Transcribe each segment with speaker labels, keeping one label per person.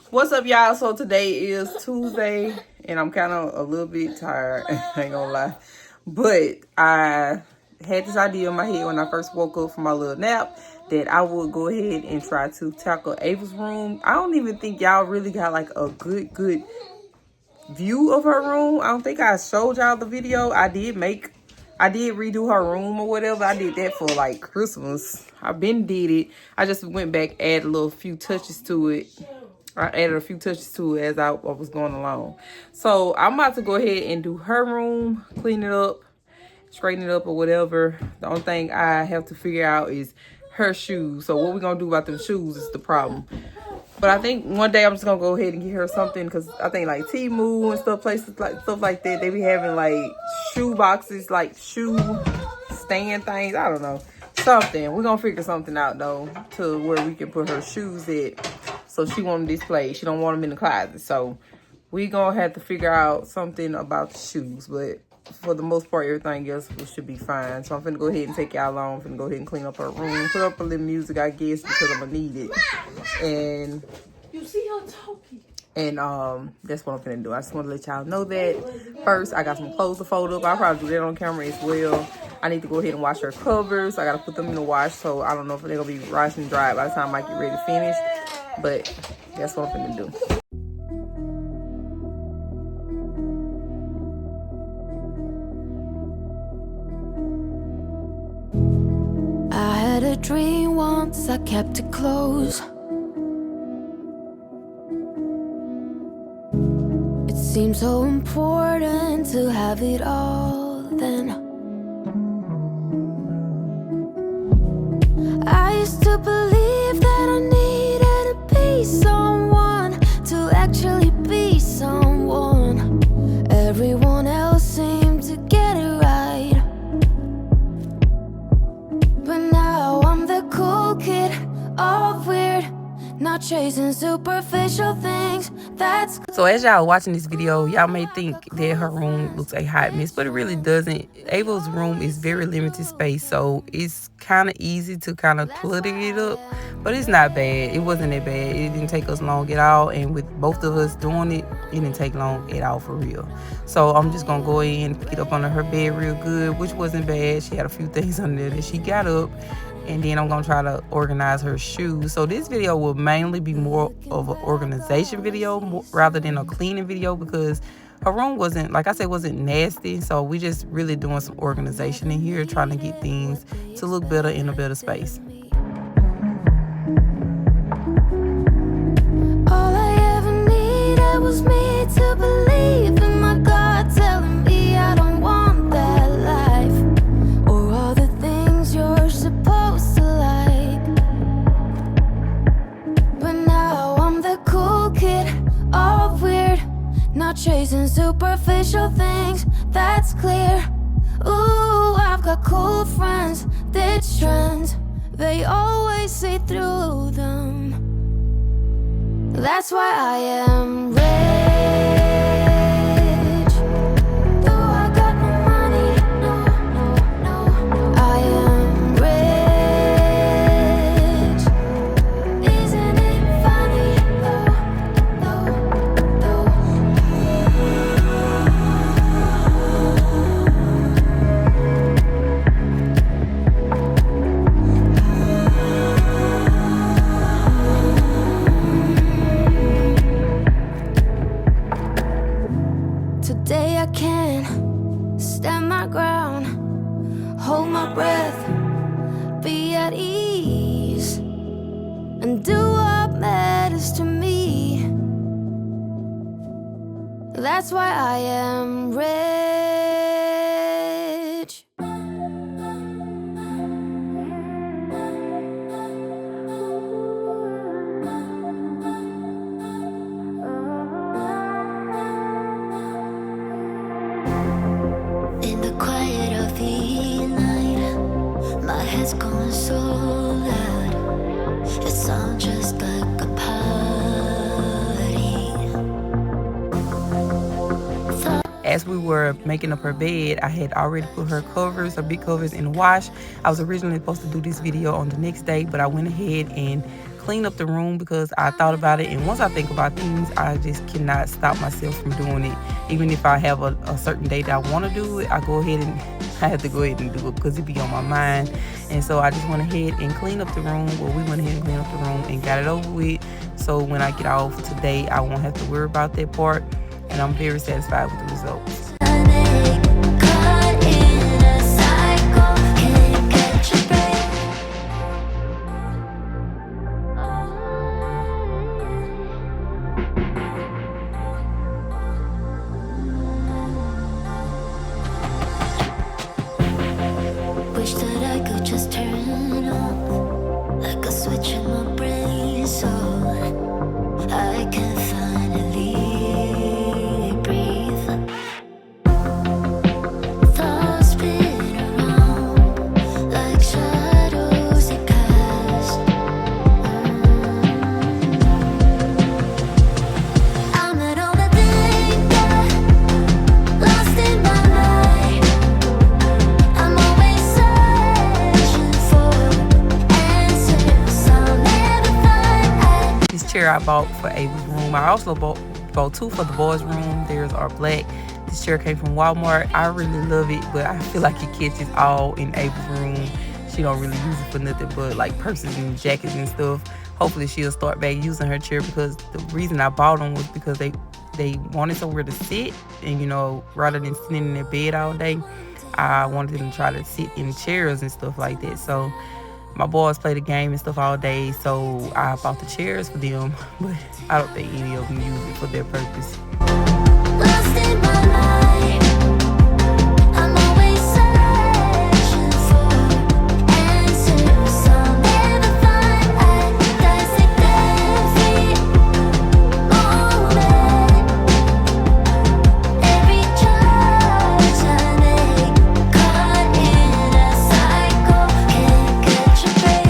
Speaker 1: What's up, y'all? So today is Tuesday and I'm kind of a little bit tired. I ain't gonna lie, but I had this idea in my head when I first woke up from my little nap that I would go ahead and try to tackle Ava's room. I don't even think y'all really got like a good view of her room. I don't think I showed y'all the video. I did redo her room or whatever. I did that for like Christmas. I been did it. I just went back, add a little few touches to it. I added a few touches to it as I was going along. So I'm about to go ahead and do her room, clean it up, straighten it up or whatever. The only thing I have to figure out is her shoes. So what we're going to do about them shoes is the problem. But I think one day I'm just going to go ahead and get her something, because I think like Temu and stuff like that, they be having like shoe boxes, like shoe stand things. I don't know. Something. We're going to figure something out though, to where we can put her shoes at. So she want them displayed. She don't want them in the closet. So we gonna have to figure out something about the shoes. But for the most part, everything else should be fine. So I'm finna go ahead and take y'all along. I'm finna go ahead and clean up her room. Put up a little music, I guess, because I'm gonna need it. And
Speaker 2: you see her talking.
Speaker 1: And that's what I'm finna do. I just want to let y'all know that. First, I got some clothes to fold up. I'll probably do that on camera as well. I need to go ahead and wash her covers. I gotta put them in the wash, so I don't know if they're gonna be washed and dried by the time I get ready to finish. But that's what I'm finna do.
Speaker 3: I had a dream once, I kept it close. It seemed so important to have it all then. I used to believe that I needed to be someone to actually be someone. Everyone else seemed to get it right, but now I'm the cool kid, all weird, not chasing superficial things. That's
Speaker 1: so as y'all watching this video, y'all may think that her room looks a hot mess, but it really doesn't. Ava's room is very limited space, so it's kind of easy to kind of clutter it up, but it's not bad. It wasn't that bad. It didn't take us long at all, and with both of us doing it, it didn't take long at all for real. So I'm just gonna go in and get up under her bed real good, which wasn't bad. She had a few things under there that she got up. And then I'm going to try to organize her shoes. So this video will mainly be more of an organization video rather than a cleaning video, because her room wasn't, like I said, wasn't nasty. So we just really doing some organization in here, trying to get things to look better in a better space.
Speaker 3: all I ever needed was me to believe in my God telling me I don't want that life, or all the things you're supposed to like. But now I'm the cool kid, all weird, not chasing superficial things, that's clear. Ooh, I've got cool friends, ditch trends, they always see through them. That's why I am rich. Though I got no money, no, I am rich. Isn't it funny, Today I can stand my ground, hold my breath, be at ease, and do what matters to me. That's why I am rich. In the quiet of the night, my head's going so loud, it sounds just like a party.
Speaker 1: as we were making up her bed, I had already put her covers, her big covers, in the wash. I was originally supposed to do this video on the next day, but I went ahead and cleaned up the room because I thought about it. And once I think about things, I just cannot stop myself from doing it. Even if I have a certain day that I want to do it, I have to go ahead and do it because it be on my mind. And so I just went ahead and cleaned up the room. Well, we went ahead and cleaned up the room and got it over with. So when I get off today, I won't have to worry about that part. And I'm very satisfied with the results.
Speaker 3: Wish that I could just turn it on, like a switch in my brain, so I can finally breathe. Thoughts spin around like shadows that cast. I'm not overthinking, lost in my mind. I'm always searching for answers I'll never find.
Speaker 1: This chair I bought for Ava's room. I also bought two for the boys' room. Theirs are black. This chair came from Walmart. I really love it, but I feel like it catches all in Ava's room. She don't really use it for nothing but like purses and jackets and stuff. Hopefully she'll start back using her chair, because the reason I bought them was because they wanted somewhere to sit, and you know, rather than sitting in their bed all day, I wanted them to try to sit in chairs and stuff like that. So my boys play the game and stuff all day, so I bought the chairs for them, but I don't think any of them use it for their purpose.
Speaker 3: Lost in my mind, I'm always searching for answers I'll never find. I dissect every moment, every choice I make, caught in a cycle, can't catch a break.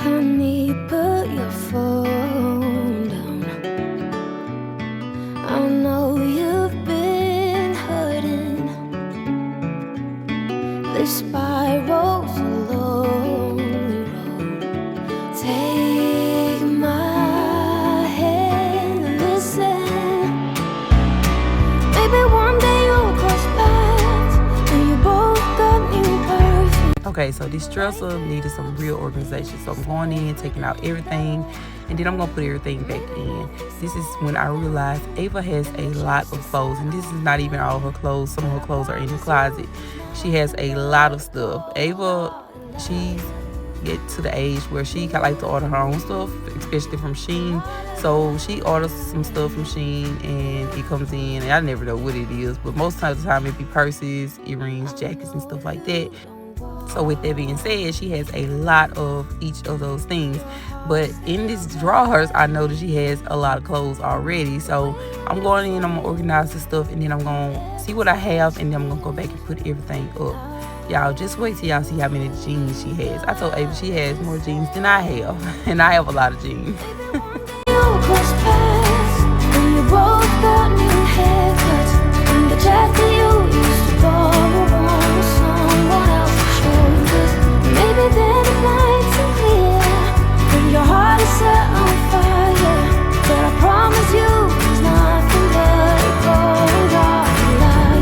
Speaker 3: Honey, put your phone down. I know you've been hurting. This spiral's a lonely road. Take my hand and listen. Maybe one day you'll cross paths and you both got new perfume.
Speaker 1: Okay, so this dresser needed some real organization. So I'm going in, taking out everything, and then I'm going to put everything back in. This is when I realized Ava has a lot of clothes, and this is not even all her clothes. Some of her clothes are in the closet. She has a lot of stuff. Ava, she's get to the age where she kind of like to order her own stuff, especially from Shein. So she orders some stuff from Shein, and it comes in, and I never know what it is, but most of the time it be purses, earrings, jackets, and stuff like that. So with that being said, she has a lot of each of those things. But in this drawers, I know that she has a lot of clothes already. So I'm going in, I'm going to organize the stuff, and then I'm going to see what I have, and then I'm going to go back and put everything up. Y'all, just wait till y'all see how many jeans she has. I told Ava she has more jeans than I have, and I have a lot of jeans.
Speaker 3: Cross paths, and you both got new haircuts, and the jacket you used to borrow on someone else's shoulders. Maybe then the nights are clear, and your heart is set on fire, but I promise you it's nothing but a cold hard lie.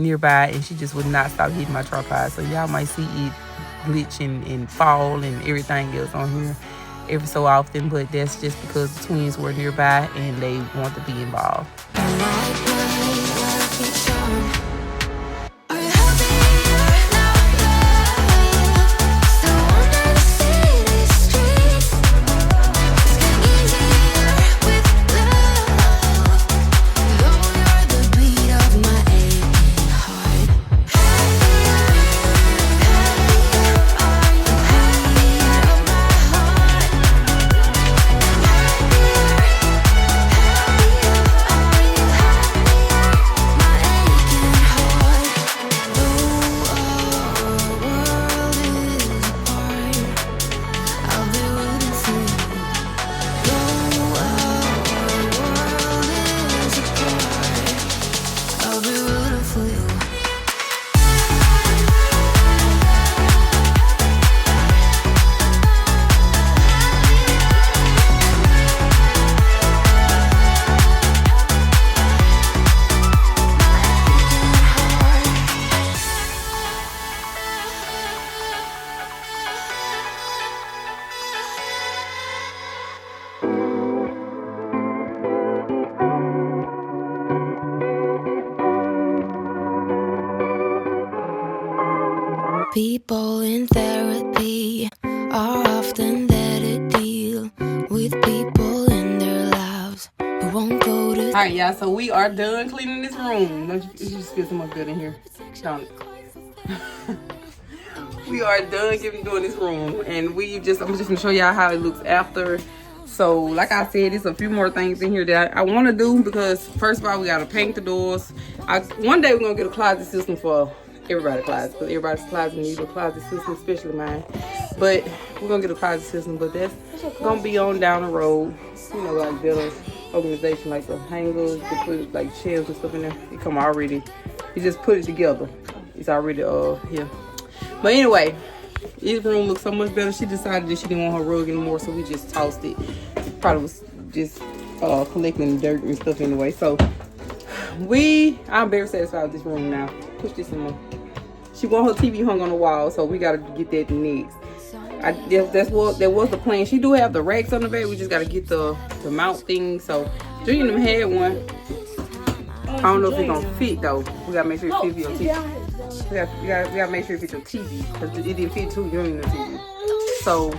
Speaker 1: nearby, and she just would not stop hitting my tripod. So y'all might see it glitch and fall and everything else on here every so often, but that's just because the twins were nearby and they want to be involved.
Speaker 3: People in therapy are often there to deal with people in their lives who won't go to.
Speaker 1: Alright, y'all, so we are done cleaning this room. Don't you just feel so much good in here? Don't it? We are done doing this room, and I'm just gonna show y'all how it looks after. So like I said, there's a few more things in here that I want to do, because first of all, we gotta paint the doors. One day we're gonna get a closet system for everybody's closet, because everybody's closet needs a closet system, especially mine. But we're gonna get a closet system, but that's gonna be on down the road. You know, like better organization, like the hangers, to put like shelves and stuff in there. It come already. You just put it together. It's already here. But anyway, this room looks so much better. She decided that she didn't want her rug anymore, so we just tossed it. Probably was just collecting dirt and stuff anyway. So I'm very satisfied with this room now. Push this in more. She want her TV hung on the wall, so we gotta get that next. That was the plan. She do have the racks on the back. We just gotta get the mount thing. So Julian them had one. I don't know if it's gonna fit though. We gotta make sure it fits your TV. We gotta make sure it fits your TV, because it didn't fit too young the TV. So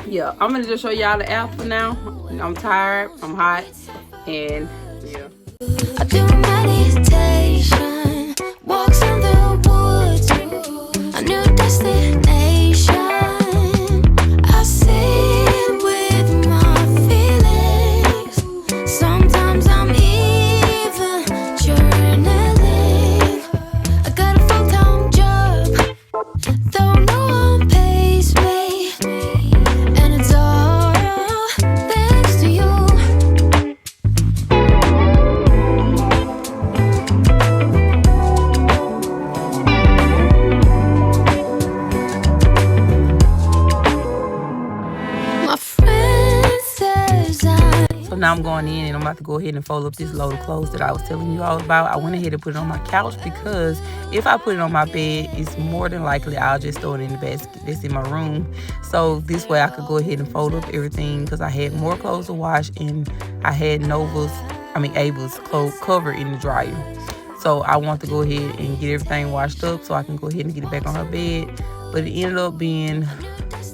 Speaker 1: yeah, I'm gonna just show y'all the after now. I'm tired, I'm hot, and yeah.
Speaker 3: I do meditation, walks in the woods, a new destination. I sit with my feelings. Sometimes I'm even journaling. I got a full-time job, though no one pays me, and it's all thanks to you.
Speaker 1: So now I'm going in and I'm about to go ahead and fold up this load of clothes that I was telling you all about. I went ahead and put it on my couch, because if I put it on my bed, it's more than likely I'll just throw it in the basket that's in my room. So this way I could go ahead and fold up everything, because I had more clothes to wash and I had Abel's clothes covered in the dryer. So I want to go ahead and get everything washed up so I can go ahead and get it back on her bed. But it ended up being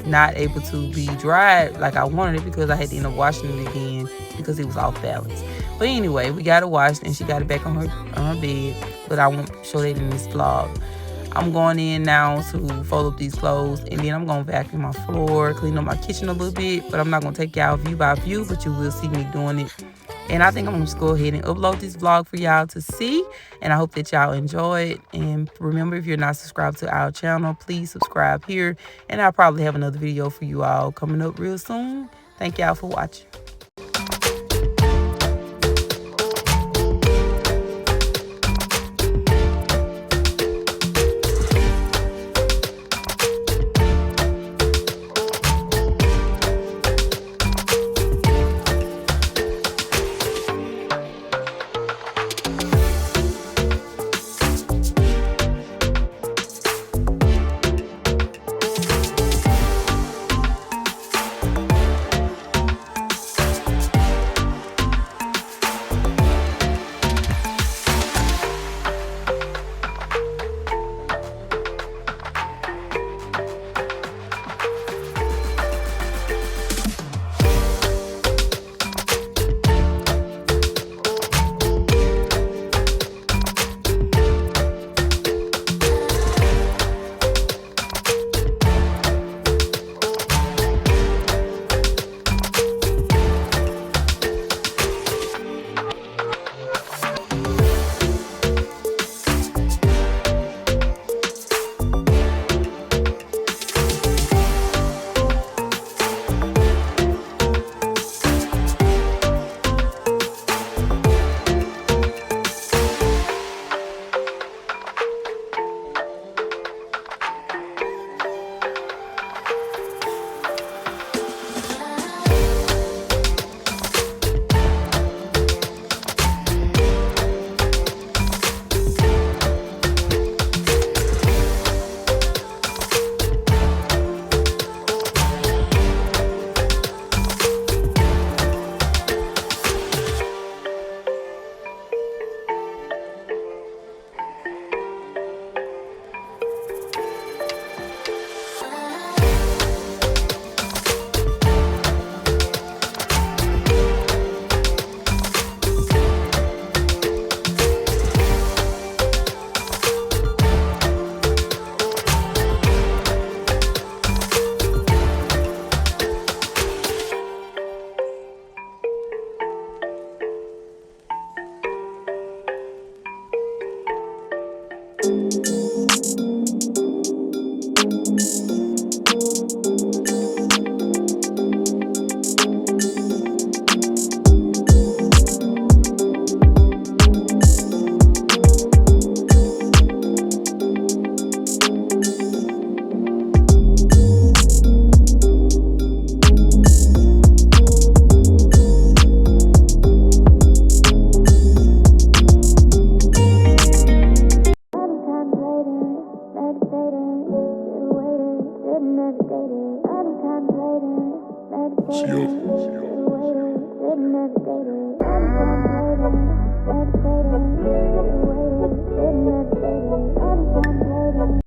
Speaker 1: not able to be dried like I wanted it, because I had to end up washing it again because it was off balance. But anyway, we got it washed and she got it back on her bed, but I won't show that in this vlog. I'm going in now to fold up these clothes, and then I'm going to vacuum my floor, clean up my kitchen a little bit, but I'm not going to take y'all view by view, but you will see me doing it. And I think I'm going to just go ahead and upload this vlog for y'all to see. And I hope that y'all enjoy it. And remember, if you're not subscribed to our channel, please subscribe here. And I'll probably have another video for you all coming up real soon. Thank y'all for watching.
Speaker 3: See you.